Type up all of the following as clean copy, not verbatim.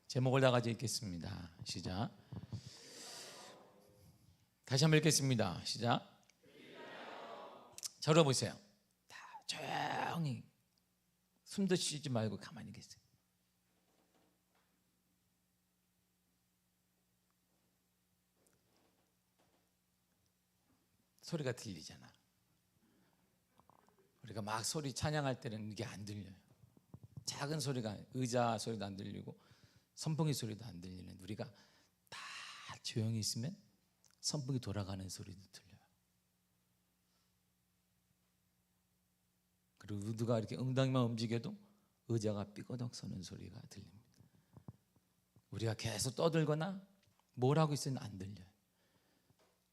제목을 다 같이 읽겠습니다. 시작. 다시 한번 읽겠습니다. 시작. 저러 보세요. 다 조용히 숨도 쉬지 말고 가만히 계세요. 소리가 들리잖아. 우리가 막 소리 찬양할 때는 이게 안 들려요. 작은 소리가, 의자 소리도 안 들리고 선풍기 소리도 안 들리는, 우리가 다 조용히 있으면 선풍기 돌아가는 소리도 들려요. 그리고 누가 이렇게 엉덩이만 움직여도 의자가 삐거덕 서는 소리가 들립니다. 우리가 계속 떠들거나 뭘 하고 있으면 안 들려요.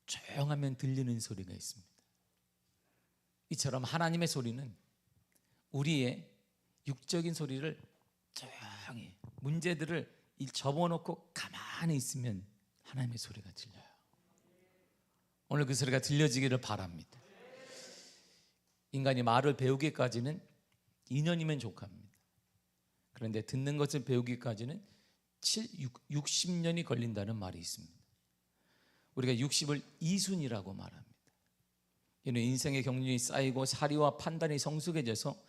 조용하면 들리는 소리가 있습니다. 이처럼 하나님의 소리는 우리의 육적인 소리를 조용히, 문제들을 접어놓고 가만히 있으면 하나님의 소리가 들려요. 오늘 그 소리가 들려지기를 바랍니다. 인간이 말을 배우기까지는 2년이면 족합니다. 그런데 듣는 것을 배우기까지는 60년이 걸린다는 말이 있습니다. 우리가 60을 이순이라고 말합니다. 이는 인생의 경륜이 쌓이고 사리와 판단이 성숙해져서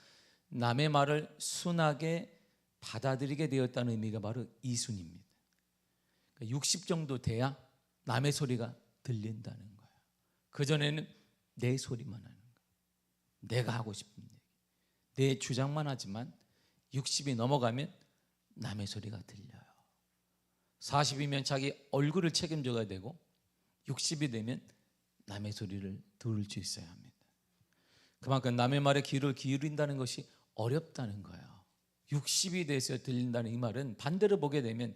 남의 말을 순하게 받아들이게 되었다는 의미가 바로 이순입니다. 60 정도 돼야 남의 소리가 들린다는 거예요. 그전에는 내 소리만 하는 거예요. 내가 하고 싶은 얘기, 내 주장만 하지만 60이 넘어가면 남의 소리가 들려요. 40이면 자기 얼굴을 책임져야 되고 60이 되면 남의 소리를 들을 수 있어야 합니다. 그만큼 남의 말에 귀를 기울인다는 것이 어렵다는 거예요. 60이 돼서 들린다는 이 말은 반대로 보게 되면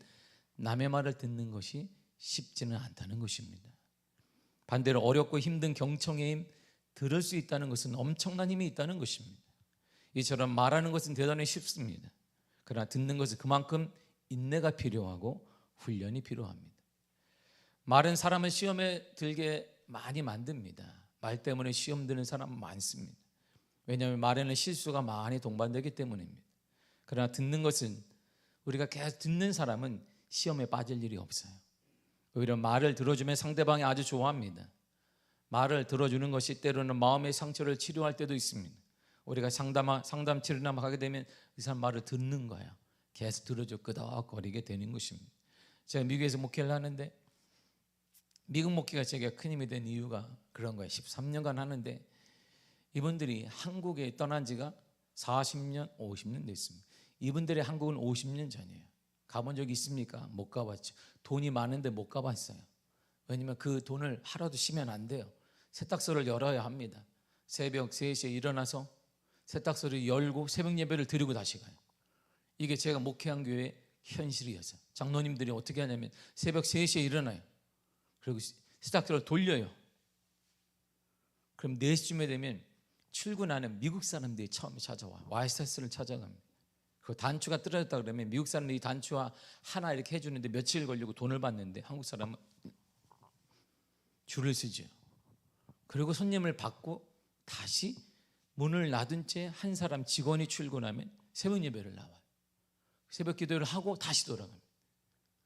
남의 말을 듣는 것이 쉽지는 않다는 것입니다. 반대로 어렵고 힘든 경청의 힘, 들을 수 있다는 것은 엄청난 힘이 있다는 것입니다. 이처럼 말하는 것은 대단히 쉽습니다. 그러나 듣는 것은 그만큼 인내가 필요하고 훈련이 필요합니다. 말은 사람을 시험에 들게 많이 만듭니다. 말 때문에 시험 드는 사람 많습니다. 왜냐하면 말에는 실수가 많이 동반되기 때문입니다. 그러나 듣는 것은, 우리가 계속 듣는 사람은 시험에 빠질 일이 없어요. 오히려 말을 들어주면 상대방이 아주 좋아합니다. 말을 들어주는 것이 때로는 마음의 상처를 치료할 때도 있습니다. 우리가 상담 치료나 하게 되면 이 사람 말을 듣는 거예요. 계속 들어줘 끄덕거리게 되는 것입니다. 제가 미국에서 목회를 하는데, 미국 목회가 제게 큰 힘이 된 이유가 그런 거예요. 13년간 하는데 이분들이 한국에 떠난 지가 40년, 50년 됐습니다. 이분들의 한국은 50년 전이에요. 가본 적이 있습니까? 못 가봤죠. 돈이 많은데 못 가봤어요. 왜냐면 그 돈을 하루도 쉬면 안 돼요. 세탁소를 열어야 합니다. 새벽 3시에 일어나서 세탁소를 열고 새벽 예배를 드리고 다시 가요. 이게 제가 목회한 교회의 현실이었어요. 장로님들이 어떻게 하냐면 새벽 3시에 일어나요. 그리고 세탁소를 돌려요. 그럼 4시쯤에 되면 출근하는 미국 사람들이 처음에 찾아와. 와이셔츠를 찾아갑니다. 그 단추가 떨어졌다 그러면 미국 사람들이 단추와 하나 이렇게 해주는데 며칠 걸리고 돈을 받는데 한국 사람은 줄을 서죠. 그리고 손님을 받고 다시 문을 놔둔 채 한 사람 직원이 출근하면 새벽 예배를 나와요. 새벽 기도를 하고 다시 돌아갑니다.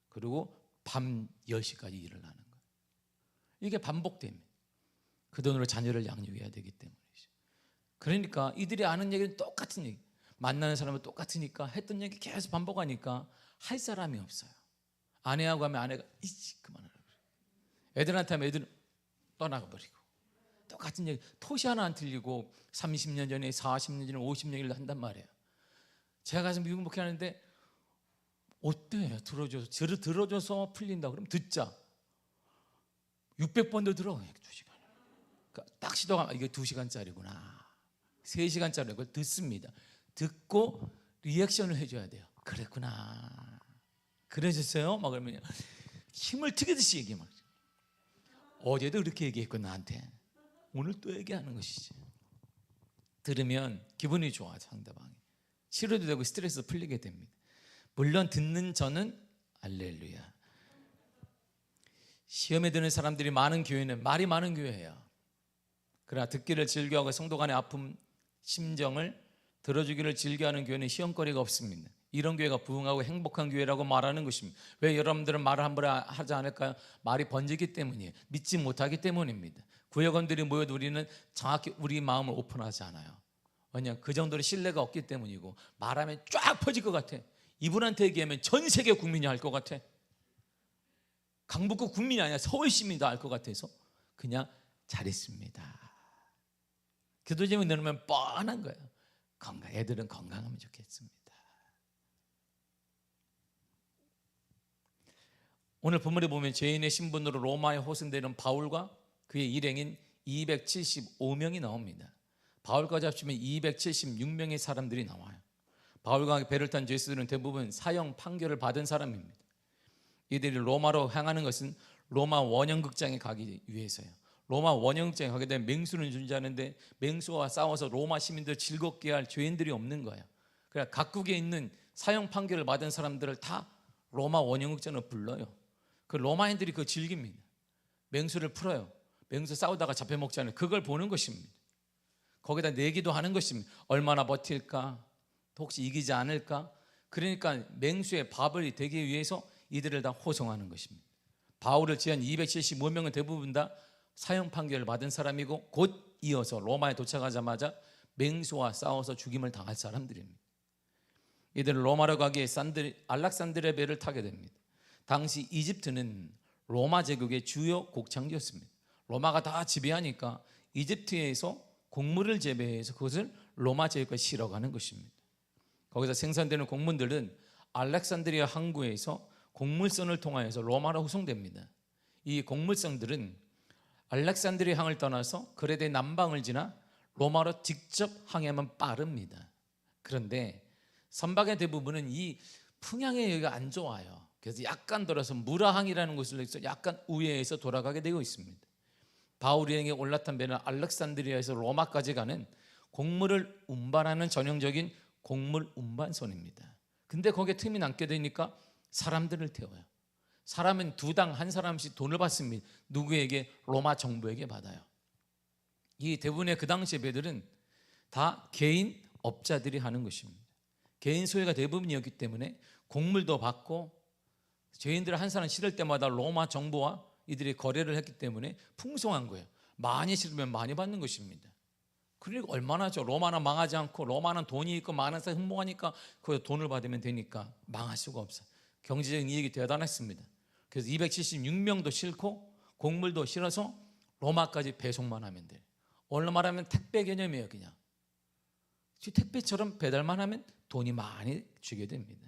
그리고 밤 10시까지 일을 하는 거예요. 이게 반복됩니다. 그 돈으로 자녀를 양육해야 되기 때문이죠. 그러니까 이들이 아는 얘기는 똑같은 얘기, 만나는 사람은 똑같으니까 했던 얘기 계속 반복하니까 할 사람이 없어요. 아내하고 하면 아내가 이씨 그만하라 그래. 애들한테 하면 애들은 떠나가버리고 똑같은 얘기, 토시 하나 안 틀리고 30년 전에 40년 전에 50년을 한단 말이에요. 제가 가서 미국 목회하는데 어때? 들어줘서 풀린다 그러면 듣자. 600번도 들어. 2시간. 그러니까 딱 시도가 이게 2시간짜리구나. 3시간짜리 그걸 듣습니다. 듣고 리액션을 해줘야 돼요. 그랬구나. 그러셨어요? 막 그러면 힘을 튀기듯이 얘기해. 막. 어제도 그렇게 얘기했고 나한테 오늘 또 얘기하는 것이지. 들으면 기분이 좋아. 상대방이 치료도 되고 스트레스 풀리게 됩니다. 물론 듣는 저는 할렐루야. 시험에 드는 사람들이 많은 교회는 말이 많은 교회예요. 그러나 듣기를 즐겨하고 성도 간의 아픔, 심정을 들어주기를 즐겨하는 교회는 시험거리가 없습니다. 이런 교회가 부흥하고 행복한 교회라고 말하는 것입니다. 왜 여러분들은 말을 함부로 하지 않을까요? 말이 번지기 때문이에요. 믿지 못하기 때문입니다. 구역원들이 모여도 우리는 정확히 우리 마음을 오픈하지 않아요. 왜냐하면 그 정도로 신뢰가 없기 때문이고, 말하면 쫙 퍼질 것 같아. 이분한테 얘기하면 전 세계 국민이 알 것 같아. 강북구 국민이 아니라 서울 시민도 알 것 같아서 그냥 잘했습니다. 기도 제목이 넣으면 뻔한 거예요. 애들은 건강하면 좋겠습니다. 오늘 본문에 보면 죄인의 신분으로 로마에 호송되는 바울과 그의 일행인 275명이 나옵니다. 바울까지 합치면 276명의 사람들이 나와요. 바울과 배를 탄 죄수들은 대부분 사형 판결을 받은 사람입니다. 이들이 로마로 향하는 것은 로마 원형극장에 가기 위해서요. 로마 원형극장에 가게 되면 맹수는 존재하는데 맹수와 싸워서 로마 시민들 즐겁게 할 죄인들이 없는 거예요. 그러니까 각국에 있는 사형 판결을 받은 사람들을 다 로마 원형극장으로 불러요. 그 로마인들이 그거 즐깁니다. 맹수를 풀어요. 맹수 싸우다가 잡혀먹잖아요. 그걸 보는 것입니다. 거기다 내기도 하는 것입니다. 얼마나 버틸까? 혹시 이기지 않을까? 그러니까 맹수의 밥을 되기 위해서 이들을 다 호송하는 것입니다. 바울을 제한 275명은 대부분 다 사형 판결을 받은 사람이고, 곧 이어서 로마에 도착하자마자 맹수와 싸워서 죽임을 당할 사람들입니다. 이들은 로마로 가기에 알렉산드리아 배를 타게 됩니다. 당시 이집트는 로마 제국의 주요 곡창지였습니다. 로마가 다 지배하니까 이집트에서 곡물을 재배해서 그것을 로마 제국에 실어가는 것입니다. 거기서 생산되는 곡물들은 알렉산드리아 항구에서 곡물선을 통하여서 로마로 후송됩니다. 이 곡물선들은 알렉산드리아 항을 떠나서 그레데 남방을 지나 로마로 직접 항해하면 빠릅니다. 그런데 선박의 대부분은 이 풍향의 여기가 안 좋아요. 그래서 약간 돌아서 무라항이라는 곳을 해서 약간 우회해서 돌아가게 되어 있습니다. 바울이 행에 올라탄 배는 알렉산드리아에서 로마까지 가는 곡물을 운반하는 전형적인 곡물 운반선입니다. 근데 거기에 틈이 남게 되니까 사람들을 태워요. 사람은 두당 한 사람씩 돈을 받습니다. 누구에게? 로마 정부에게 받아요. 이 대부분의 그 당시의 배들은 다 개인 업자들이 하는 것입니다. 개인 소유가 대부분이었기 때문에 곡물도 받고, 죄인들 한 사람 실을 때마다 로마 정부와 이들이 거래를 했기 때문에 풍성한 거예요. 많이 실으면 많이 받는 것입니다. 그리고 얼마나 로마는 망하지 않고, 로마는 돈이 있고 많아서 흥복하니까 그 돈을 받으면 되니까 망할 수가 없어요. 경제적인 이익이 대단했습니다. 그래서 276명도 싣고 곡물도 실어서 로마까지 배송만 하면 돼요. 오늘 말하면 택배 개념이에요. 그냥 택배처럼 배달만 하면 돈이 많이 주게 됩니다.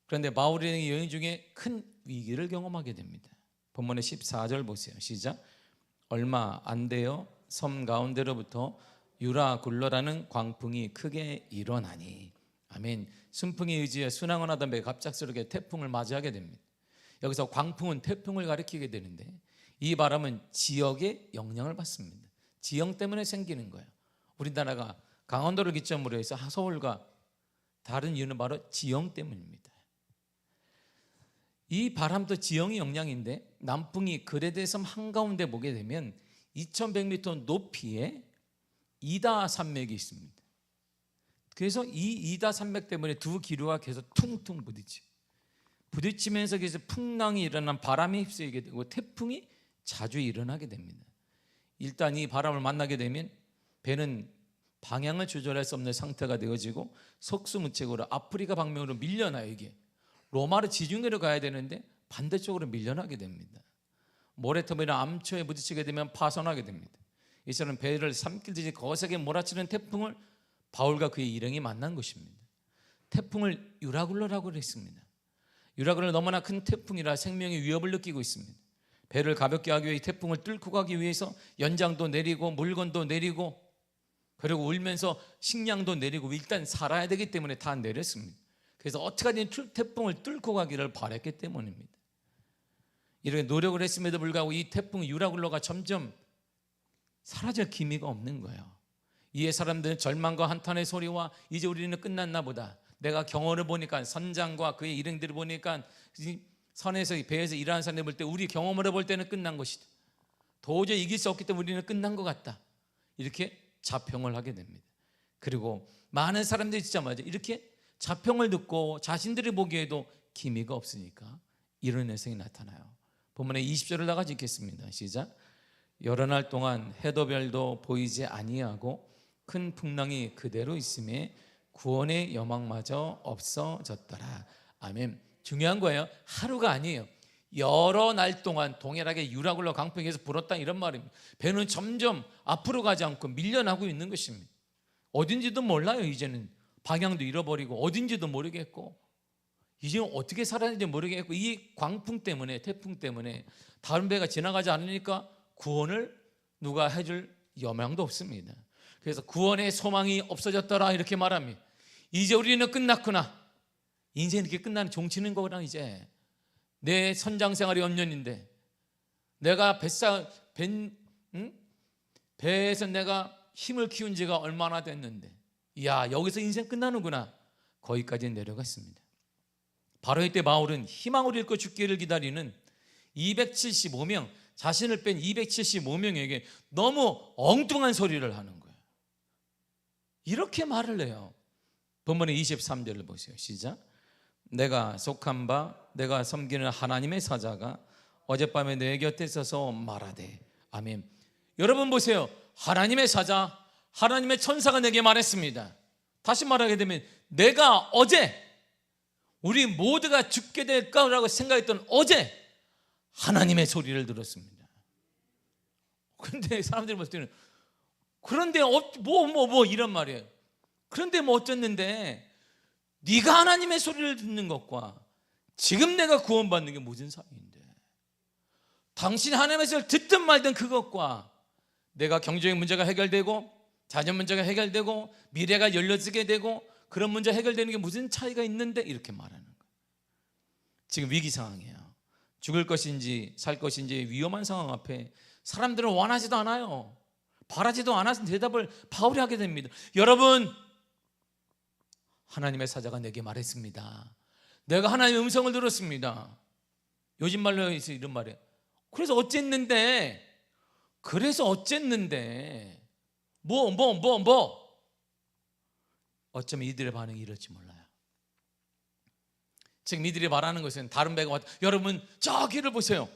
그런데 바울의 여행 중에 큰 위기를 경험하게 됩니다. 본문의 14절 보세요. 시작. 얼마 안 되어 섬 가운데로부터 유라굴러라는 광풍이 크게 일어나니. 아멘. 순풍에 의지해 순항을 하던 배가 갑작스럽게 태풍을 맞이하게 됩니다. 여기서 광풍은 태풍을 가리키게 되는데, 이 바람은 지역의 영향을 받습니다. 지형 때문에 생기는 거예요. 우리나라가 강원도를 기점으로 해서 서울과 다른 이유는 바로 지형 때문입니다. 이 바람도 지형의 영향인데, 남풍이 그레데 섬 한가운데 보게 되면 2100m 높이에 이다 산맥이 있습니다. 그래서 이 이다 산맥 때문에 두 기류가 계속 퉁퉁 부딪히면서 계속 풍랑이 일어난 바람이 휩쓸리게 되고 태풍이 자주 일어나게 됩니다. 일단 이 바람을 만나게 되면 배는 방향을 조절할 수 없는 상태가 되어지고 속수무책으로 아프리카 방면으로 밀려나요. 이게 로마로 지중해로 가야 되는데 반대쪽으로 밀려나게 됩니다. 모래톱이나 암초에 부딪히게 되면 파손하게 됩니다. 이처럼 배를 삼킬듯이 거세게 몰아치는 태풍을 바울과 그의 일행이 만난 것입니다. 태풍을 유라굴러라고 했습니다. 유라굴러 너무나 큰 태풍이라 생명의 위협을 느끼고 있습니다. 배를 가볍게 하기 위해 태풍을 뚫고 가기 위해서 연장도 내리고 물건도 내리고, 그리고 울면서 식량도 내리고, 일단 살아야 되기 때문에 다 내렸습니다. 그래서 어떻게든 태풍을 뚫고 가기를 바랐기 때문입니다. 이렇게 노력을 했음에도 불구하고 이 태풍 유라굴러가 점점 사라질 기미가 없는 거예요. 이에 사람들은 절망과 한탄의 소리와 이제 우리는 끝났나 보다, 내가 경험을 보니까 선장과 그의 일행들을 보니까 선에서 배에서 일하는 사람들 볼 때 우리 경험을 해볼 때는 끝난 것이다, 도저히 이길 수 없기 때문에 우리는 끝난 것 같다, 이렇게 자평을 하게 됩니다. 그리고 많은 사람들이 진짜 맞아 이렇게 자평을 듣고 자신들이 보기에도 기미가 없으니까 이런 내성이 나타나요. 본문의 20절을 다 같이 읽겠습니다. 시작. 여러 날 동안 해도 별도 보이지 아니하고 큰 풍랑이 그대로 있음에 구원의 여망마저 없어졌더라. 아멘. 중요한 거예요. 하루가 아니에요. 여러 날 동안 동일하게 유라굴로 강풍에서 불었다 이런 말입니다. 배는 점점 앞으로 가지 않고 밀려나고 있는 것입니다. 어딘지도 몰라요. 이제는 방향도 잃어버리고 어딘지도 모르겠고 이제 어떻게 살았는지 모르겠고 이 광풍 때문에 태풍 때문에 다른 배가 지나가지 않으니까 구원을 누가 해줄 여망도 없습니다. 그래서 구원의 소망이 없어졌더라 이렇게 말합니다. 이제 우리는 끝났구나. 인생이 이렇게 끝나는 종치는 거구나. 이제 내 선장 생활이 연년인데 내가 배에서 내가 힘을 키운 지가 얼마나 됐는데 이야 여기서 인생 끝나는구나. 거기까지 내려갔습니다. 바로 이때 바울은 희망을 잃고 죽기를 기다리는 275명 자신을 뺀 275명에게 너무 엉뚱한 소리를 하는 거예요. 이렇게 말을 해요. 본문의 23절을 보세요. 시작. 내가 속한 바 내가 섬기는 하나님의 사자가 어젯밤에 내 곁에 서서 말하되 아멘. 여러분 보세요. 하나님의 사자 하나님의 천사가 내게 말했습니다. 다시 말하게 되면 내가 어제 우리 모두가 죽게 될 거라고 생각했던 어제 하나님의 소리를 들었습니다. 그런데 사람들이 봤을 때는 그런데 뭐 이런 말이에요. 그런데 뭐 어쨌는데 네가 하나님의 소리를 듣는 것과 지금 내가 구원받는 게 무슨 사이인데 당신이 하나님의 소리를 듣든 말든 그것과 내가 경제적 문제가 해결되고 자녀 문제가 해결되고 미래가 열려지게 되고 그런 문제 해결되는 게 무슨 차이가 있는데 이렇게 말하는 거예요. 지금 위기 상황이에요. 죽을 것인지 살 것인지 위험한 상황 앞에 사람들은 원하지도 않아요. 바라지도 않아서 대답을 바울이 하게 됩니다. 여러분 하나님의 사자가 내게 말했습니다. 내가 하나님의 음성을 들었습니다. 요즘 말로 해서 이런 말이에요. 그래서 어쨌는데 어쩌면 이들의 반응이 이럴지 몰라요. 지금 이들이 말하는 것은 다른 배가 왔다. 여러분 저기를 보세요.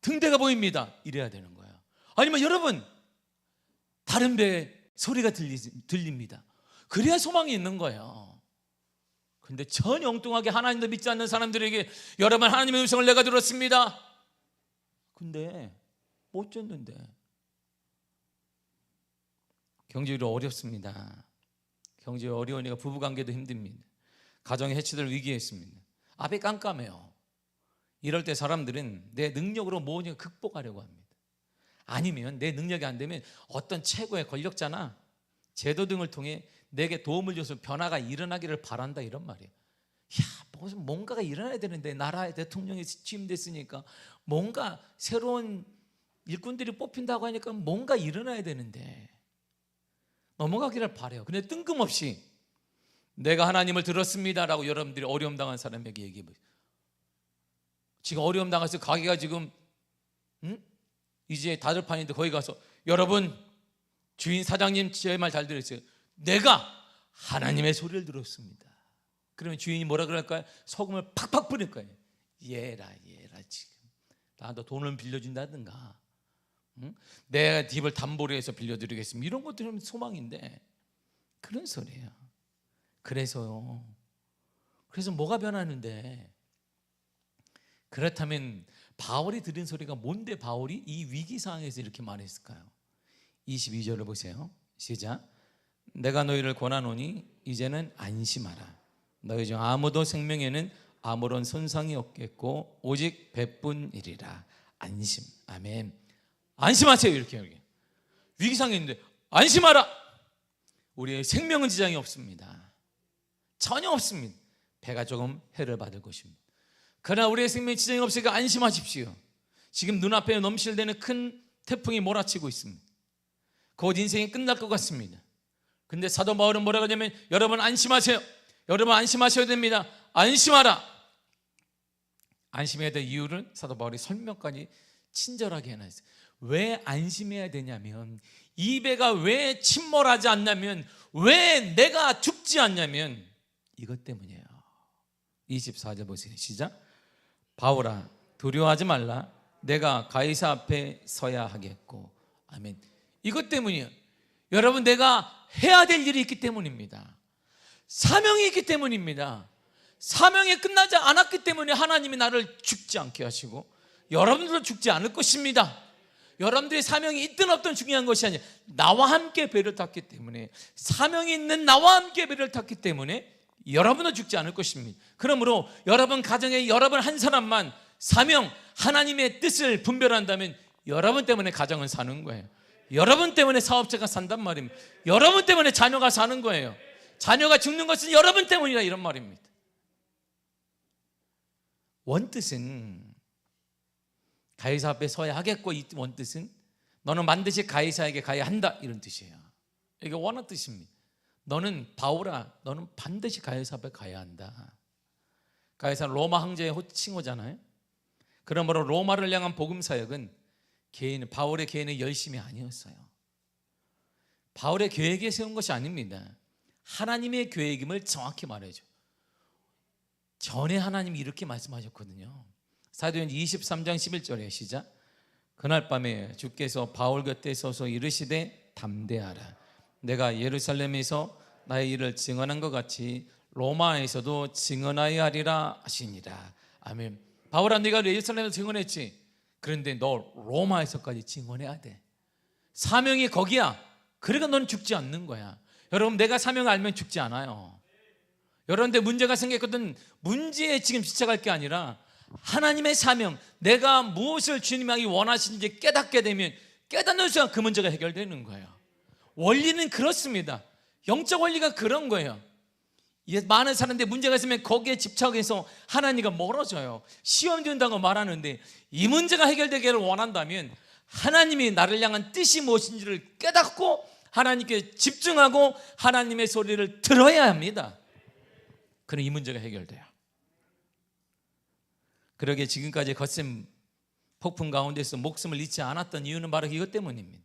등대가 보입니다. 이래야 되는 거예요. 아니면 여러분 다른 배의 소리가 들립니다. 그래야 소망이 있는 거예요. 그런데 전혀 엉뚱하게 하나님도 믿지 않는 사람들에게 여러분 하나님의 음성을 내가 들었습니다. 근데 못 줬는데 경제적으로 어렵습니다. 경제가 어려우니까 부부관계도 힘듭니다. 가정의 해치들 위기에 있습니다. 앞이 깜깜해요. 이럴 때 사람들은 내 능력으로 뭐냐 극복하려고 합니다. 아니면 내 능력이 안 되면 어떤 최고의 권력자나 제도 등을 통해 내게 도움을 줘서 변화가 일어나기를 바란다 이런 말이에요. 무슨 뭔가가 일어나야 되는데 나라의 대통령이 취임됐으니까 뭔가 새로운 일꾼들이 뽑힌다고 하니까 뭔가 일어나야 되는데 넘어가기를 바라요. 근데 뜬금없이 내가 하나님을 들었습니다라고 여러분들이 어려움 당한 사람에게 얘기해 보세요. 지금 어려움 당해서 가게가 지금 이제 다들판인데 거기 가서 여러분 주인 사장님 제 말 잘 들으세요. 내가 하나님의 소리를 들었습니다. 그러면 주인이 뭐라 그럴까요? 소금을 팍팍 뿌릴 거예요. 얘라 지금 나한테 돈을 빌려준다든가 내 집을 담보로 해서 빌려드리겠습니다. 이런 것들은 소망인데 그런 소리예요. 그래서 뭐가 변하는데 그렇다면 바울이 들은 소리가 뭔데 바울이 이 위기 상황에서 이렇게 말했을까요? 22절을 보세요. 시작. 내가 너희를 권하노니 이제는 안심하라. 너희 중 아무도 생명에는 아무런 손상이 없겠고 오직 배뿐이리라. 안심. 아멘. 안심하세요. 이렇게 위기 상황인데 안심하라. 우리의 생명은 지장이 없습니다. 전혀 없습니다. 배가 조금 해를 받을 것입니다. 그러나 우리의 생명에 지장이 없으니까 안심하십시오. 지금 눈앞에 넘실대는 큰 태풍이 몰아치고 있습니다. 곧 인생이 끝날 것 같습니다. 근데 사도 바울은 뭐라고 하냐면 여러분 안심하세요. 여러분 안심하셔야 됩니다. 안심하라. 안심해야 될 이유를 사도 바울이 설명까지 친절하게 해놨어요. 왜 안심해야 되냐면 이 배가 왜 침몰하지 않냐면 왜 내가 죽지 않냐면 이것 때문이에요. 24절 보세요. 시작. 바울아, 두려워하지 말라. 내가 가이사 앞에 서야 하겠고. 아멘. 이것 때문이에요. 여러분, 내가 해야 될 일이 있기 때문입니다. 사명이 있기 때문입니다. 사명이 끝나지 않았기 때문에 하나님이 나를 죽지 않게 하시고 여러분들도 죽지 않을 것입니다. 여러분들의 사명이 있든 없든 중요한 것이 아니라 나와 함께 배를 탔기 때문에, 사명이 있는 나와 함께 배를 탔기 때문에 여러분은 죽지 않을 것입니다. 그러므로 여러분 가정에 여러분 한 사람만 사명, 하나님의 뜻을 분별한다면 여러분 때문에 가정은 사는 거예요. 여러분 때문에 사업자가 산단 말입니다. 여러분 때문에 자녀가 사는 거예요. 자녀가 죽는 것은 여러분 때문이다, 이런 말입니다. 원뜻은 가이사 앞에 서야 하겠고, 이 원뜻은 너는 반드시 가이사에게 가야 한다, 이런 뜻이에요. 이게 원어 뜻입니다. 너는 바울아, 너는 반드시 가이사 앞에 가야 한다. 가이사는 로마 황제의 칭호잖아요. 그러므로 로마를 향한 복음 사역은 바울의 개인의 열심이 아니었어요. 바울의 계획에 세운 것이 아닙니다. 하나님의 계획임을 정확히 말해줘. 전에 하나님이 이렇게 말씀하셨거든요. 사도행 23장 11절에 시작. 그날 밤에 주께서 바울 곁에 서서 이르시되 담대하라. 내가 예루살렘에서 나의 일을 증언한 것 같이 로마에서도 증언하여야 하리라 하시니라. 아멘. 바울아, 네가 예루살렘에서 증언했지. 그런데 너 로마에서까지 증언해야 돼. 사명이 거기야. 그러니까 넌 죽지 않는 거야. 여러분, 내가 사명을 알면 죽지 않아요. 여러분들 문제가 생겼거든. 문제에 지금 집착할 게 아니라 하나님의 사명, 내가 무엇을 주님이 원하시는지 깨닫게 되면 깨닫는 순간 그 문제가 해결되는 거예요. 원리는 그렇습니다. 영적 원리가 그런 거예요. 많은 사람들이 문제가 있으면 거기에 집착해서 하나님과 멀어져요. 시험 된다고 말하는데, 이 문제가 해결되기를 원한다면 하나님이 나를 향한 뜻이 무엇인지를 깨닫고 하나님께 집중하고 하나님의 소리를 들어야 합니다. 그럼 이 문제가 해결돼요. 그러게 지금까지 거센 폭풍 가운데서 목숨을 잃지 않았던 이유는 바로 이것 때문입니다.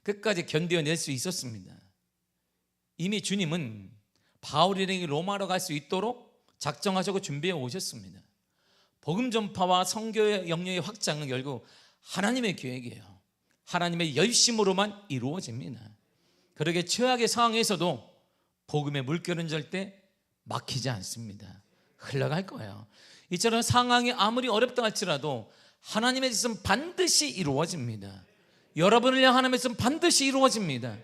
끝까지 견뎌낼 수 있었습니다. 이미 주님은 바울 일행이 로마로 갈 수 있도록 작정하시고 준비해 오셨습니다. 복음 전파와 선교의 영역의 확장은 결국 하나님의 계획이에요. 하나님의 열심으로만 이루어집니다. 그러게 최악의 상황에서도 복음의 물결은 절대 막히지 않습니다. 흘러갈 거예요. 이처럼 상황이 아무리 어렵다 할지라도 하나님의 뜻은 반드시 이루어집니다. 여러분을 향한 하나님의 뜻은 반드시 이루어집니다.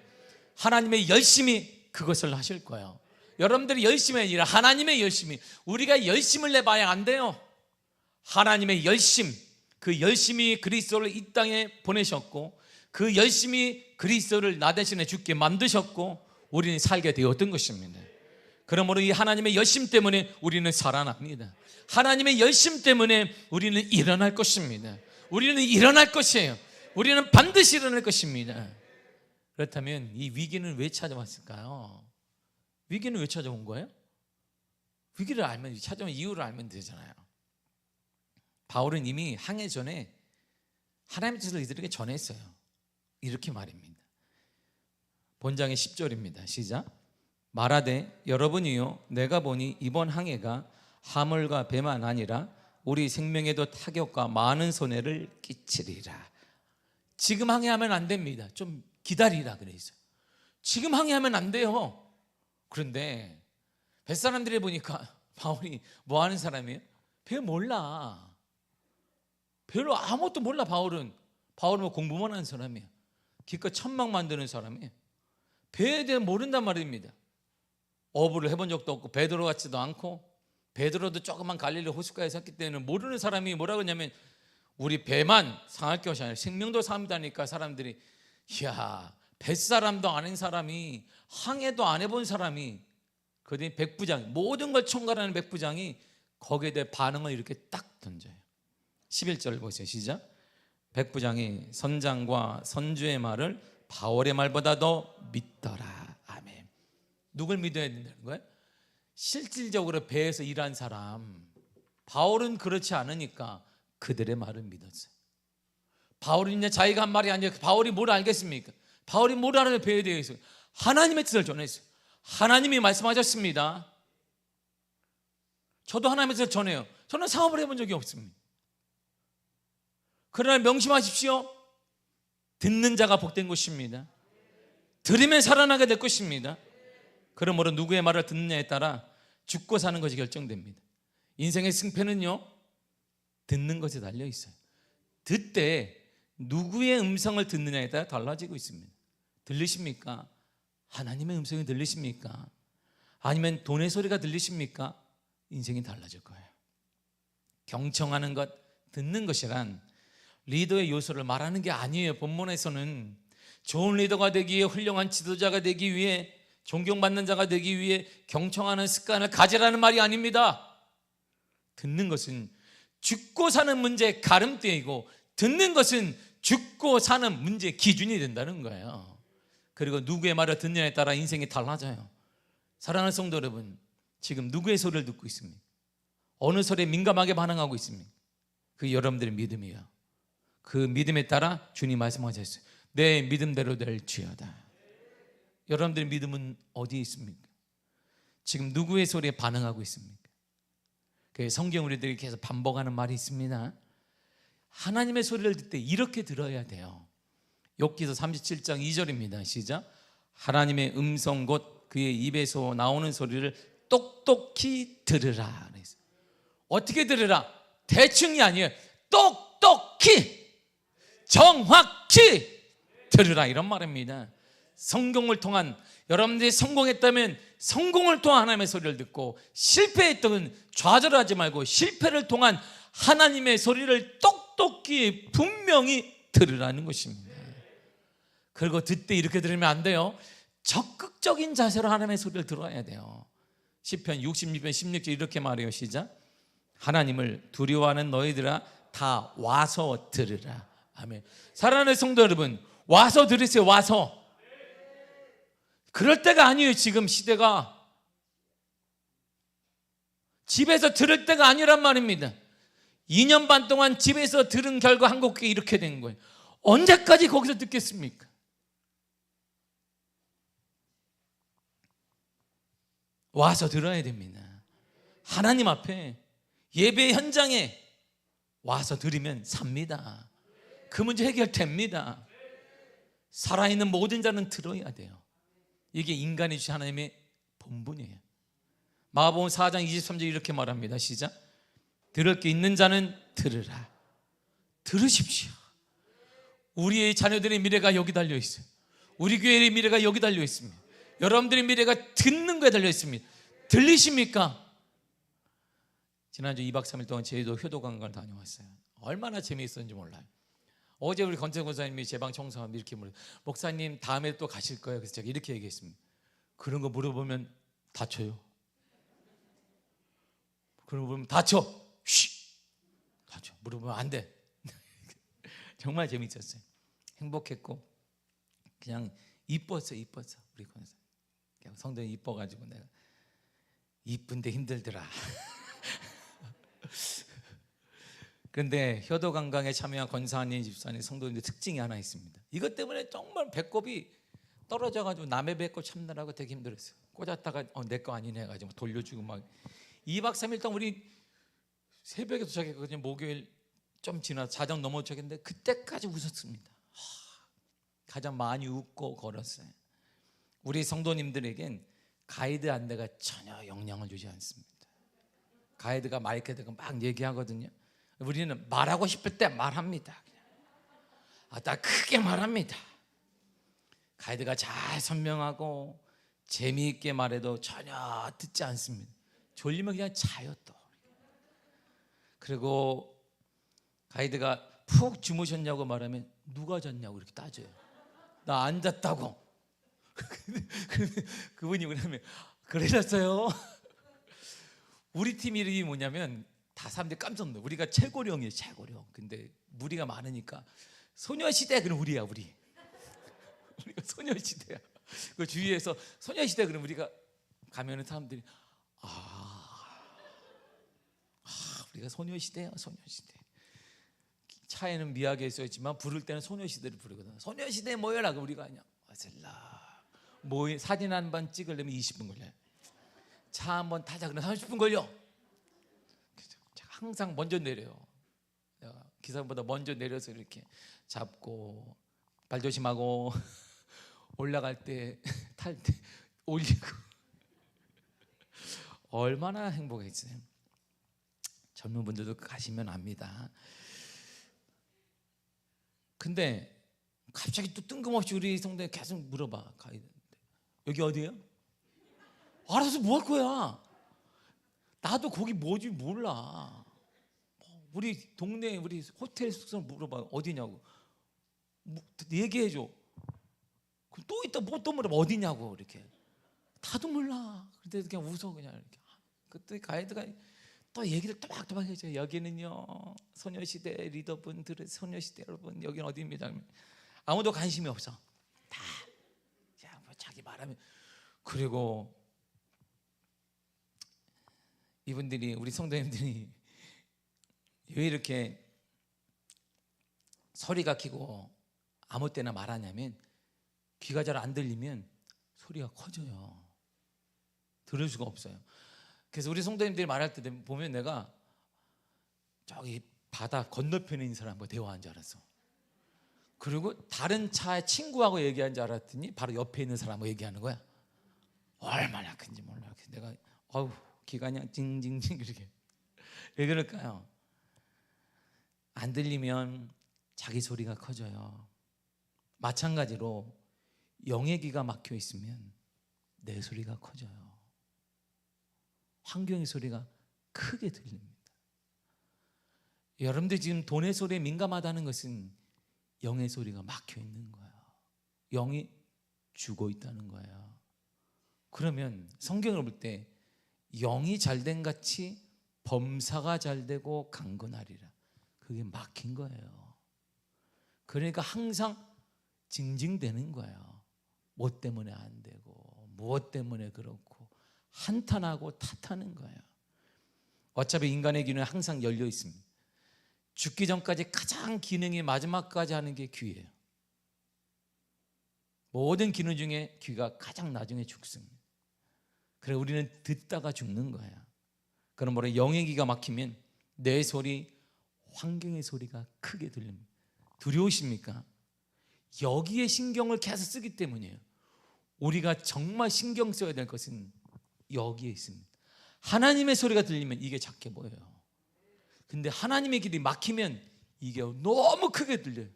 하나님의 열심히 그것을 하실 거예요. 여러분들이 열심히 아니라 하나님의 열심히, 우리가 열심을 내봐야 안 돼요. 하나님의 열심, 그 열심히 그리스도를 이 땅에 보내셨고, 그 열심히 그리스도를 나 대신에 죽게 만드셨고 우리는 살게 되었던 것입니다. 그러므로 이 하나님의 열심 때문에 우리는 살아납니다. 하나님의 열심 때문에 우리는 일어날 것입니다. 우리는 일어날 것이에요. 우리는 반드시 일어날 것입니다. 그렇다면 이 위기는 왜 찾아왔을까요? 위기는 왜 찾아온 거예요? 위기를 알면, 찾아온 이유를 알면 되잖아요. 바울은 이미 항해 전에 하나님의 뜻을 이들에게 전했어요. 이렇게 말입니다. 본장의 10절입니다. 시작. 말하되 여러분이요, 내가 보니 이번 항해가 화물과 배만 아니라 우리 생명에도 타격과 많은 손해를 끼치리라. 지금 항해하면 안 됩니다. 좀 기다리라 그랬어요. 지금 항해하면 안 돼요. 그런데 뱃사람들이 보니까 바울이 뭐 하는 사람이에요? 배 몰라. 별로 아무것도 몰라. 바울은 뭐 공부만 하는 사람이에요. 기껏 천막 만드는 사람이에요. 배에 대해 모른단 말입니다. 어부를 해본 적도 없고 베드로 같지도 않고, 베드로도 조그만 갈릴리 호숫가에 섰기 때문에 모르는 사람이 뭐라고 하냐면, 우리 배만 상할 것이 아니라 생명도 상한다니까. 사람들이, 이야, 뱃사람도 아닌 사람이, 항해도 안 해본 사람이, 그들이 백부장, 모든 걸 총괄하는 백부장이 거기에 대해 반응을 이렇게 딱 던져요. 11절 보세요. 시작. 백부장이 선장과 선주의 말을 바울의 말보다 더 믿더라. 아멘. 누굴 믿어야 된다는 거예요? 실질적으로 배에서 일한 사람. 바울은 그렇지 않으니까 그들의 말을 믿었어요. 바울이 이제 자기가 한 말이 아니라, 바울이 뭘 알겠습니까? 바울이 뭘 알아요? 배에 대해서 하나님의 뜻을 전했어요. 하나님이 말씀하셨습니다. 저도 하나님께서 전해요. 저는 사업을 해본 적이 없습니다. 그러나 명심하십시오. 듣는 자가 복된 것입니다. 들으면 살아나게 될 것입니다. 그러므로 누구의 말을 듣느냐에 따라 죽고 사는 것이 결정됩니다. 인생의 승패는요, 듣는 것에 달려 있어요. 듣되 누구의 음성을 듣느냐에 따라 달라지고 있습니다. 들리십니까? 하나님의 음성이 들리십니까? 아니면 돈의 소리가 들리십니까? 인생이 달라질 거예요. 경청하는 것, 듣는 것이란 리더의 요소를 말하는 게 아니에요. 본문에서는 좋은 리더가 되기 위해, 훌륭한 지도자가 되기 위해, 존경받는 자가 되기 위해 경청하는 습관을 가지라는 말이 아닙니다. 듣는 것은 죽고 사는 문제의 가름대이고, 듣는 것은 죽고 사는 문제의 기준이 된다는 거예요. 그리고 누구의 말을 듣느냐에 따라 인생이 달라져요. 사랑하는 성도 여러분, 지금 누구의 소리를 듣고 있습니까? 어느 소리에 민감하게 반응하고 있습니까? 그게 여러분들의 믿음이에요. 그 믿음에 따라 주님 말씀하셨어요. 내 믿음대로 될지어다. 여러분들의 믿음은 어디에 있습니까? 지금 누구의 소리에 반응하고 있습니까? 그 성경 우리들이 계속 반복하는 말이 있습니다. 하나님의 소리를 듣을 때 이렇게 들어야 돼요. 욥기서 37장 2절입니다. 시작. 하나님의 음성 곧 그의 입에서 나오는 소리를 똑똑히 들으라. 어떻게 들으라? 대충이 아니에요. 똑똑히, 정확히 들으라, 이런 말입니다. 성공을 통한, 여러분들이 성공했다면 성공을 통한 하나님의 소리를 듣고, 실패했다면 좌절하지 말고 실패를 통한 하나님의 소리를 똑똑히 분명히 들으라는 것입니다. 그리고 듣때 이렇게 들으면 안 돼요. 적극적인 자세로 하나님의 소리를 들어야 돼요. 시편 66편 16절 이렇게 말해요. 시작. 하나님을 두려워하는 너희들아 다 와서 들으라. 아멘. 사랑하는 성도 여러분, 와서 들으세요. 와서. 그럴 때가 아니에요. 지금 시대가 집에서 들을 때가 아니란 말입니다. 2년 반 동안 집에서 들은 결과 한국교회 이렇게 된 거예요. 언제까지 거기서 듣겠습니까? 와서 들어야 됩니다. 하나님 앞에, 예배 현장에 와서 들으면 삽니다. 그 문제 해결됩니다. 살아있는 모든 자는 들어야 돼요. 이게 인간이 주신 하나님의 본분이에요. 마가복음 4장 23절 이렇게 말합니다. 시작. 들을 게 있는 자는 들으라. 들으십시오. 우리의 자녀들의 미래가 여기 달려 있어요. 우리 교회의 미래가 여기 달려 있습니다. 여러분들의 미래가 듣는 거에 달려 있습니다. 들리십니까? 지난주 2박 3일 동안 제주도 효도관광을 다녀왔어요. 얼마나 재미있었는지 몰라요. 어제 우리 권태성 권사님이 제 방 청소하면 이렇게 물어요. 목사님 다음에 또 가실 거예요? 그래서 제가 이렇게 얘기했습니다. 그런 거 물어보면 다쳐요. 그런 거 물어보면 다쳐. 쉬. 다쳐. 물어보면 안 돼. 정말 재미있었어요. 행복했고 그냥 이뻤어. 우리 권사 성도님 이뻐가지고 내가 이쁜데 힘들더라. 그런데 효도관광에 참여한 권사님, 집사님, 성도님들 특징이 하나 있습니다. 이것 때문에 정말 배꼽이 떨어져가지고 남의 배꼽 참느라고 되게 힘들었어요. 꽂았다가 내 거 아니네 해가지고 돌려주고 막 2박 3일 동안 우리 새벽에 도착했거든요. 목요일 좀 지나 자정 넘어 도착했는데 그때까지 웃었습니다. 가장 많이 웃고 걸었어요. 우리 성도님들에겐 가이드 안내가 전혀 영향을 주지 않습니다. 가이드가 마이크 대고 막 얘기하거든요. 우리는 말하고 싶을 때 말합니다. 다 크게 말합니다. 가이드가 잘 설명하고 재미있게 말해도 전혀 듣지 않습니다. 졸리면 그냥 자요 또. 그리고 가이드가 푹 주무셨냐고 말하면 누가 잤냐고 이렇게 따져요. 나 안 잤다고. 그분이 그러면 그러셨어요. 우리 팀 이름이 뭐냐면 다 사람들이 깜짝 놀라요. 우리가 최고령이에요. 최고령. 근데 무리가 많으니까 소녀시대 그럼 우리야. 우리가 소녀시대야. 그 주위에서 소녀시대 그럼 우리가 가면은 사람들이 우리가 소녀시대야. 소녀시대. 차에는 미하게 써있지만 부를 때는 소녀시대를 부르거든. 소녀시대 모여라. 우리가 그냥 와슬라 사진 한 번 찍으려면 20분 걸려요. 차 한 번 타자 그러면 30분 걸려. 항상 먼저 내려요. 내가 기사보다 먼저 내려서 이렇게 잡고 발 조심하고 올라갈 때 탈 때 올리고 얼마나 행복했어요. 젊은 분들도 가시면 압니다. 근데 갑자기 또 뜬금없이 우리 성도에 계속 물어봐. 여기 어디예요? 알아서 뭐 할 거야? 나도 거기 뭐지 몰라. 우리 동네 우리 호텔 숙소 물어봐. 어디냐고. 얘기해줘. 그럼 또 있다 뭐 또 물어봐. 어디냐고. 이렇게 다도 몰라. 근데 그냥 웃어 그냥 이렇게. 그때 가이드가 또 얘기를 또박또박 해줘요. 여기는요 소녀시대 리더분들의 소녀시대 여러분 여기는 어디입니다. 아무도 관심이 없어. 다 뭐 자기 말하면. 그리고 이분들이 우리 성도님들이 왜 이렇게 소리가 키고 아무 때나 말하냐면 귀가 잘 안 들리면 소리가 커져요. 들을 수가 없어요. 그래서 우리 성도님들이 말할 때 보면 내가 저기 바다 건너편에 있는 사람과 대화한 줄 알았어. 그리고 다른 차의 친구하고 얘기한 줄 알았더니 바로 옆에 있는 사람하고 얘기하는 거야. 얼마나 큰지 몰라. 그래서 내가 귀가 그냥 징징징 이렇게. 왜 그럴까요? 안 들리면 자기 소리가 커져요. 마찬가지로 영의 귀가 막혀 있으면 내 소리가 커져요. 환경의 소리가 크게 들립니다. 여러분들 지금 돈의 소리에 민감하다는 것은 영의 소리가 막혀 있는 거예요. 영이 죽어 있다는 거예요. 그러면 성경을 볼 때 영이 잘된 같이 범사가 잘되고 강건하리라. 그게 막힌 거예요. 그러니까 항상 징징대는 거예요. 뭐 때문에 안 되고 무엇 때문에 그렇고 한탄하고 탓하는 거예요. 어차피 인간의 귀는 항상 열려 있습니다. 죽기 전까지 가장 기능이 마지막까지 하는 게 귀예요. 모든 기능 중에 귀가 가장 나중에 죽습니다. 그래서 우리는 듣다가 죽는 거예요. 그러므로 영의 귀가 막히면 내 소리, 환경의 소리가 크게 들립니다. 두려우십니까? 여기에 신경을 계속 쓰기 때문이에요. 우리가 정말 신경 써야 될 것은 여기에 있습니다. 하나님의 소리가 들리면 이게 작게 보여요. 근데 하나님의 길이 막히면 이게 너무 크게 들려요.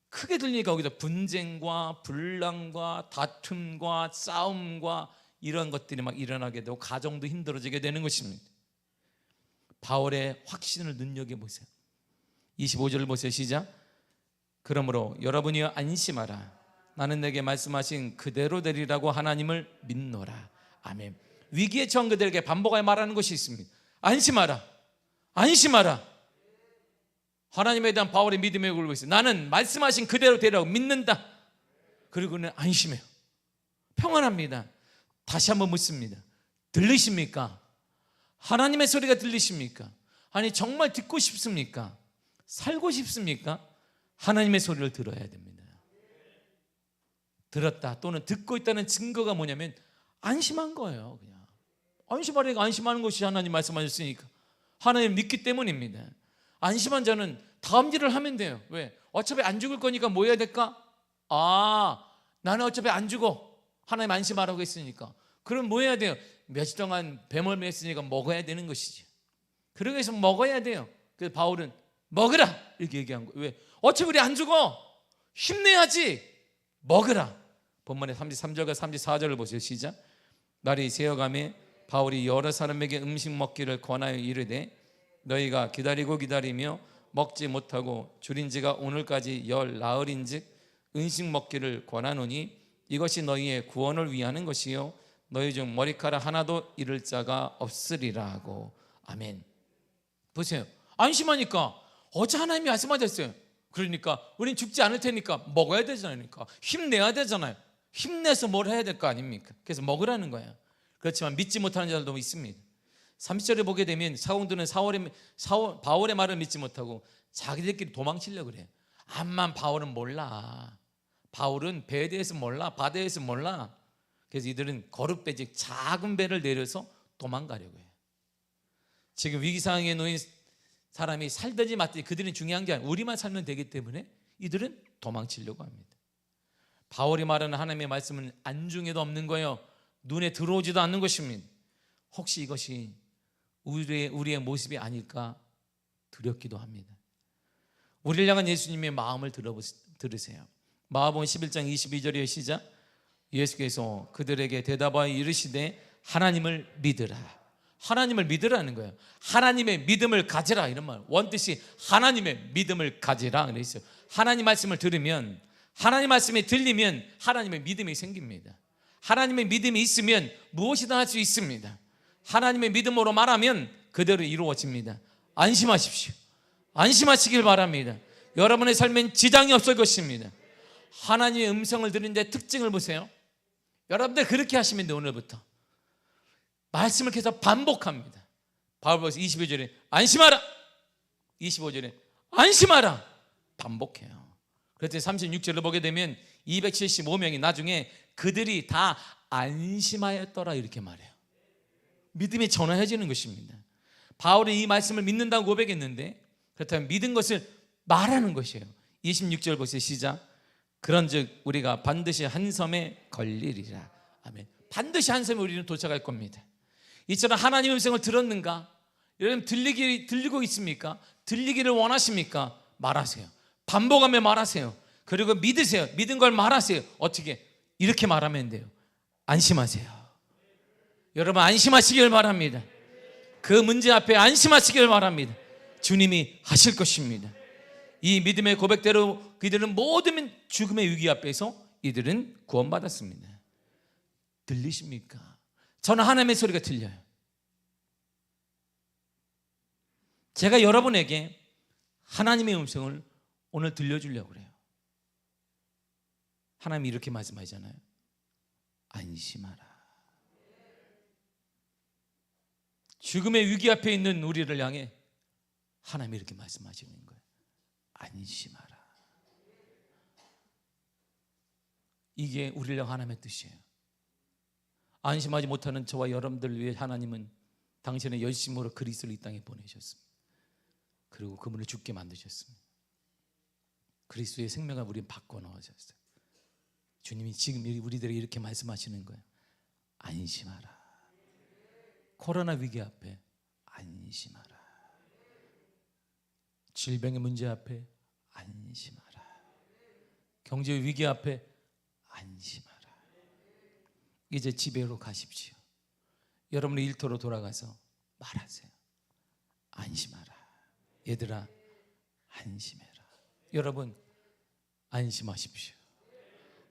크게 들리니까 거기서 분쟁과 분란과 다툼과 싸움과 이런 것들이 막 일어나게 되고 가정도 힘들어지게 되는 것입니다. 바울의 확신을 눈여겨보세요. 25절을 보세요. 시작. 그러므로 여러분이 안심하라. 나는 내게 말씀하신 그대로 되리라고 하나님을 믿노라. 아멘. 위기에 처한 그들에게 반복하여 말하는 것이 있습니다. 안심하라. 안심하라. 하나님에 대한 바울의 믿음에 걸고 있어요. 나는 말씀하신 그대로 되리라고 믿는다. 그리고는 안심해요. 평안합니다. 다시 한번 묻습니다. 들리십니까? 하나님의 소리가 들리십니까? 아니 정말 듣고 싶습니까? 살고 싶습니까? 하나님의 소리를 들어야 됩니다. 들었다 또는 듣고 있다는 증거가 뭐냐면 안심한 거예요. 그냥 안심하려니까 안심하는 것이 하나님 말씀하셨으니까 하나님 믿기 때문입니다. 안심한 자는 다음 일을 하면 돼요. 왜? 어차피 안 죽을 거니까 뭐 해야 될까? 나는 어차피 안 죽어. 하나님 안심하라고 했으니까. 그럼 뭐 해야 돼요? 며칠 동안 뱀을 했으니까 먹어야 되는 것이지. 그러기 위해서 먹어야 돼요. 그래서 바울은 먹으라 이렇게 얘기한 거예요. 왜? 어차피 우리 안 죽어. 힘내야지. 먹으라. 본문의 33절과 34절을 보세요. 시작. 날이 새어가매 바울이 여러 사람에게 음식 먹기를 권하여 이르되 너희가 기다리며 먹지 못하고 줄인 지가 오늘까지 열 나흘인즉 음식 먹기를 권하노니 이것이 너희의 구원을 위하는 것이요 너희 중 머리카락 하나도 잃을 자가 없으리라 하고. 아멘. 보세요. 안심하니까 어제 하나님이 말씀하셨어요. 그러니까 우린 죽지 않을 테니까 먹어야 되잖아요. 힘내야 되잖아요. 힘내서 뭘 해야 될 거 아닙니까? 그래서 먹으라는 거예요. 그렇지만 믿지 못하는 자들도 있습니다. 30절에 보게 되면 사공들은 바울의 말을 믿지 못하고 자기들끼리 도망치려고 그래요. 암만 바울은 몰라. 바울은 배에 대해서 몰라. 바다에 대해서 몰라. 그래서 이들은 거룻배 즉 작은 배를 내려서 도망가려고 해요. 지금 위기 상황에 놓인 사람이 살든지 말든지 그들은 중요한 게 아니라 우리만 살면 되기 때문에 이들은 도망치려고 합니다. 바울이 말하는 하나님의 말씀은 안중에도 없는 거예요. 눈에 들어오지도 않는 것입니다. 혹시 이것이 우리의 모습이 아닐까 두렵기도 합니다. 우리를 향한 예수님의 마음을 들으세요. 마가복음 11장 22절의 시작. 예수께서 그들에게 대답하여 이르시되 하나님을 믿으라. 하나님을 믿으라는 거예요. 하나님의 믿음을 가지라 이런 말. 원뜻이 하나님의 믿음을 가지라 그랬어요. 하나님 말씀을 들으면, 하나님 말씀이 들리면 하나님의 믿음이 생깁니다. 하나님의 믿음이 있으면 무엇이든 할 수 있습니다. 하나님의 믿음으로 말하면 그대로 이루어집니다. 안심하십시오. 안심하시길 바랍니다. 여러분의 삶엔 지장이 없을 것입니다. 하나님의 음성을 들은 데 특징을 보세요. 여러분들 그렇게 하시면 돼요. 오늘부터 말씀을 계속 반복합니다. 바울보서 22절에 안심하라, 25절에 안심하라 반복해요. 그래서 36절을 보게 되면 275명이 나중에 그들이 다 안심하였더라 이렇게 말해요. 믿음이 전환해지는 것입니다. 바울이 이 말씀을 믿는다고 고백했는데 그렇다면 믿은 것을 말하는 것이에요. 26절 보세요. 시작. 그런즉 우리가 반드시 한 섬에 걸리리라. 아멘. 반드시 한 섬에 우리는 도착할 겁니다. 이처럼 하나님의 음성을 들었는가? 여러분 들리고 있습니까? 들리기를 원하십니까? 말하세요. 반복하며 말하세요. 그리고 믿으세요. 믿은 걸 말하세요. 어떻게? 이렇게 말하면 돼요. 안심하세요. 여러분 안심하시길 바랍니다. 그 문제 앞에 안심하시길 바랍니다. 주님이 하실 것입니다. 이 믿음의 고백대로 그들은 모든 죽음의 위기 앞에서 이들은 구원받았습니다. 들리십니까? 저는 하나님의 소리가 들려요. 제가 여러분에게 하나님의 음성을 오늘 들려주려고 그래요. 하나님이 이렇게 말씀하잖아요. 안심하라. 죽음의 위기 앞에 있는 우리를 향해 하나님이 이렇게 말씀하시는 거예요. 안심하라. 이게 우리를 향한 하나님의 뜻이에요. 안심하지 못하는 저와 여러분들을 위해 하나님은 당신의 열심으로 그리스도를 이 땅에 보내셨습니다. 그리고 그분을 죽게 만드셨습니다. 그리스도의 생명을 우리는 바꿔놓으셨어요. 주님이 지금 우리들에게 이렇게 말씀하시는 거예요. 안심하라. 코로나 위기 앞에 안심하라. 질병의 문제 앞에 안심하라. 경제 위기 앞에 안심하라. 이제 집에로 가십시오. 여러분의 일터로 돌아가서 말하세요. 안심하라. 얘들아 안심해라. 여러분 안심하십시오.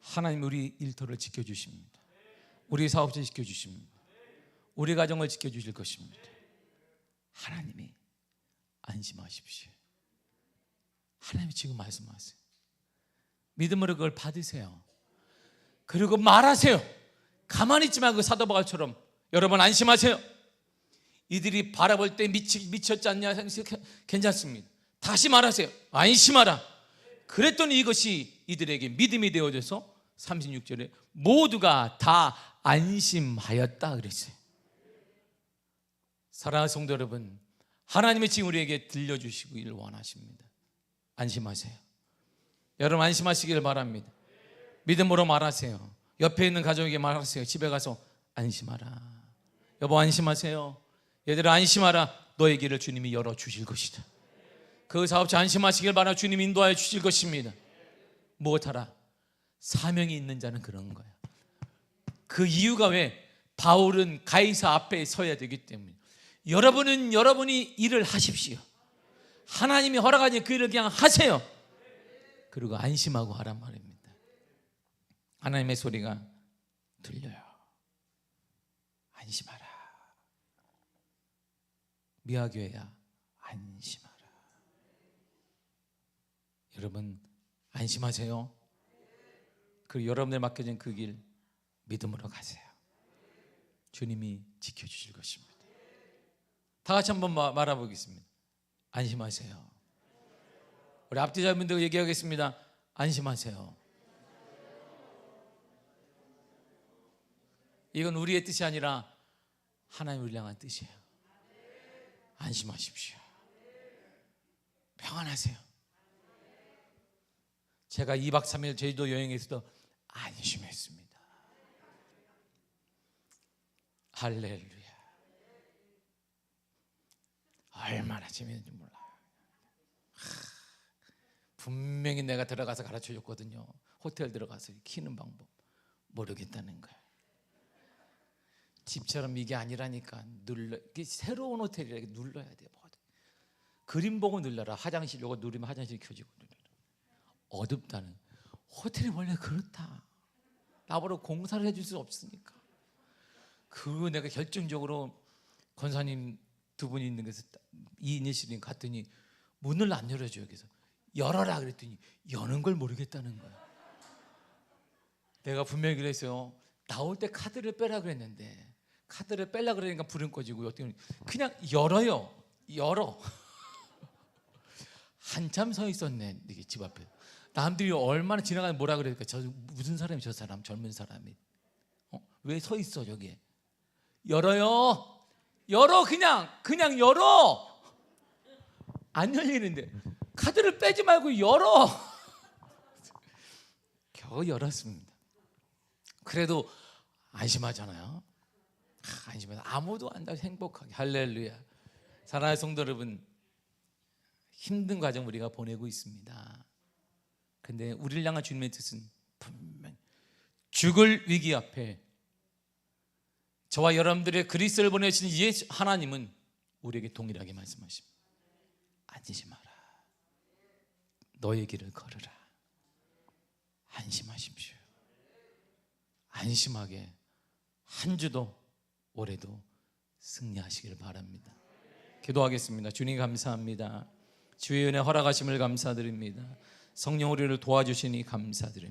하나님 우리 일터를 지켜주십니다. 우리 사업체 지켜주십니다. 우리 가정을 지켜주실 것입니다. 하나님이 안심하십시오. 하나님이 지금 말씀하세요. 믿음으로 그걸 받으세요. 그리고 말하세요. 가만히 있지 말고 사도 바울처럼 여러분 안심하세요. 이들이 바라볼 때 미쳤지 않냐 괜찮습니다. 다시 말하세요. 안심하라. 그랬더니 이것이 이들에게 믿음이 되어져서 36절에 모두가 다 안심하였다 그랬어요. 사랑하는 성도 여러분, 하나님이 지금 우리에게 들려주시기를 원하십니다. 안심하세요. 여러분 안심하시길 바랍니다. 믿음으로 말하세요. 옆에 있는 가족에게 말하세요. 집에 가서 안심하라. 여보 안심하세요. 얘들아 안심하라. 너의 길을 주님이 열어주실 것이다. 그 사업자 안심하시길 바라. 주님 인도하여 주실 것입니다. 무엇하라? 사명이 있는 자는 그런 거야. 그 이유가 왜? 바울은 가이사 앞에 서야 되기 때문에. 여러분은 여러분이 일을 하십시오. 하나님이 허락하니 그 일을 그냥 하세요. 그리고 안심하고 하란 말입니다. 하나님의 소리가 들려요. 안심하라. 미아교회야 안심하라. 여러분 안심하세요. 그리고 여러분들 맡겨진 그 길 믿음으로 가세요. 주님이 지켜주실 것입니다. 다 같이 한번 말아보겠습니다. 안심하세요. 우리 앞뒤자분들 얘기하겠습니다. 안심하세요. 이건 우리의 뜻이 아니라 하나님 우리를 향한 뜻이에요. 안심하십시오. 평안하세요. 제가 2박 3일 제주도 여행에서도 안심했습니다. 할렐루야. 얼마나 재미있는지 몰라요. 분명히 내가 들어가서 가르쳐 줬거든요. 호텔 들어가서 키는 방법 모르겠다는 거예요. 집처럼 이게 아니라니까. 새로운 호텔이라 눌러야 돼요. 그림 보고 눌러라. 화장실 요거 누르면 화장실 켜지고 눌러라. 어둡다는. 호텔이 원래 그렇다. 나보러 공사를 해줄 수 없으니까. 그리고 내가 결정적으로 권사님 두 분이 있는 데서 이인실님 갔더니 문을 안 열어줘요. 그래서 열어라 그랬더니 여는 걸 모르겠다는 거야. 내가 분명히 그랬어요. 나올 때 카드를 빼라 그랬는데 카드를 빼려 그러니까 불은 꺼지고 그냥 열어요. 열어. 한참 서 있었네. 이게 집 앞에. 남들이 얼마나 지나가면 뭐라 그러니까 저 무슨 사람이 저 사람 젊은 사람이 왜 서 있어 저기에. 열어요. 열어. 그냥 열어. 안 열리는데 카드를 빼지 말고 열어. 겨우 열었습니다. 그래도 안심하잖아요. 안심해서 아무도 안 다 행복하게. 할렐루야. 사랑하는 성도 여러분, 힘든 과정 우리가 보내고 있습니다. 근데 우리를 향한 주님의 뜻은 분명 죽을 위기 앞에 저와 여러분들의 그리스도를 보내신 예수 하나님은 우리에게 동일하게 말씀하십니다. 안심하라. 너의 길을 걸으라. 안심하십시오. 안심하게 한 주도 올해도 승리하시기를 바랍니다. 기도하겠습니다. 주님 감사합니다. 주의 은혜 허락하심을 감사드립니다. 성령 우리를 도와주시니 감사드립니다.